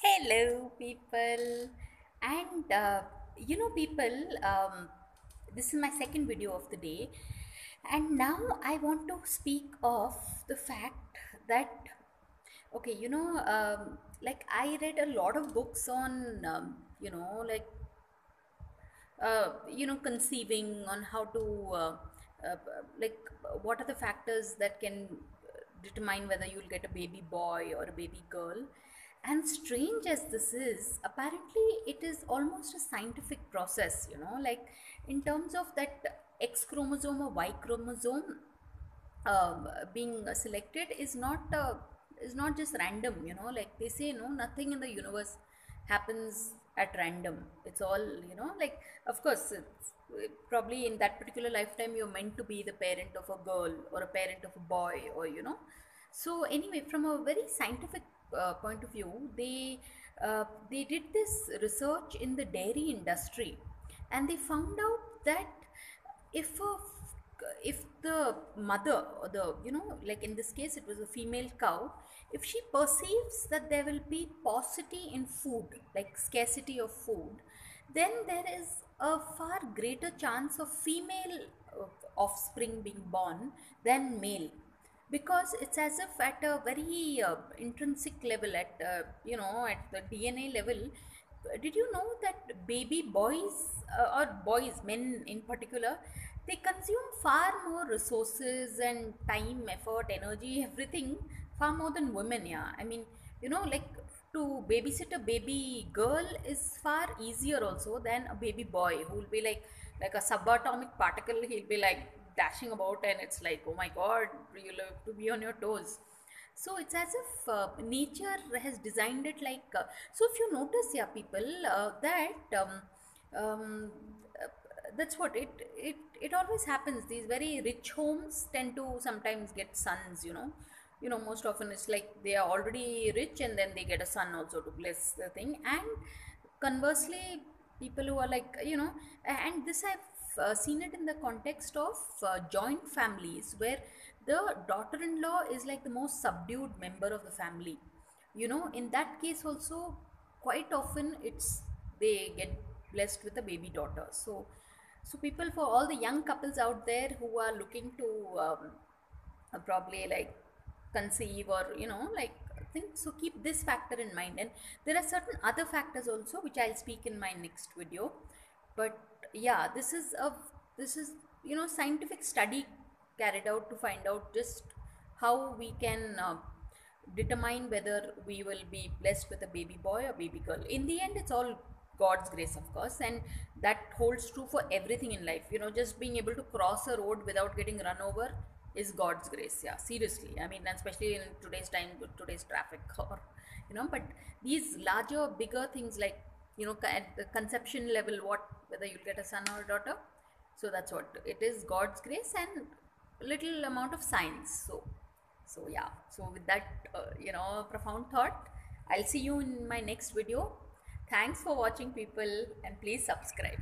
Hello, people. And people, this is my second video of the day. And now I want to speak of the fact that, okay, like I read a lot of books on, conceiving on how to uh, like what are the factors that can determine whether you'll get a baby boy or a baby girl. And strange as this is, apparently it is almost a scientific process, like in terms of that X chromosome or Y chromosome being selected is not just random. Like they say, no, nothing in the universe happens at random. It's all, like, of course it's probably in that particular lifetime you're meant to be the parent of a girl or a parent of a boy, or so anyway, from a very scientific point of view, they did this research in the dairy industry, and they found out that if a if the mother, or the, like in this case it was a female cow, if she perceives that there will be paucity in food, like scarcity of food, then there is a far greater chance of female offspring being born than male, because it's as if at a very intrinsic level, at at the DNA level. Did you know that baby boys, or boys, men in particular, they consume far more resources and time, effort, energy, everything, far more than women? Yeah, I mean, like, to babysit a baby girl is far easier also than a baby boy who will be like a subatomic particle. He'll be like dashing about, and it's like, oh my god, you'll have to be on your toes. So it's as if nature has designed it like, so if you notice, yeah, people, that um, uh, that's what it always happens. These very rich homes tend to sometimes get sons, most often it's like they are already rich and then they get a son also to bless the thing. And conversely, people who are like, and this I've seen it in the context of joint families, where the daughter-in-law is like the most subdued member of the family. In that case also, quite often it's they get blessed with a baby daughter. So people, for all the young couples out there who are looking to probably like conceive, or like think, so keep this factor in mind. And there are certain other factors also which I'll speak in my next video. But yeah, this is scientific study carried out to find out just how we can determine whether we will be blessed with a baby boy or baby girl. In the end, it's all God's grace, of course, and that holds true for everything in life. Just being able to cross a road without getting run over is God's grace. Yeah, seriously. I mean, especially in today's time, with today's traffic, or but these larger, bigger things, like at the conception level, whether you'll get a son or a daughter. So that's what it is: God's grace and little amount of science. So yeah. So with that, profound thought, I'll see you in my next video. Thanks for watching, people, and please subscribe.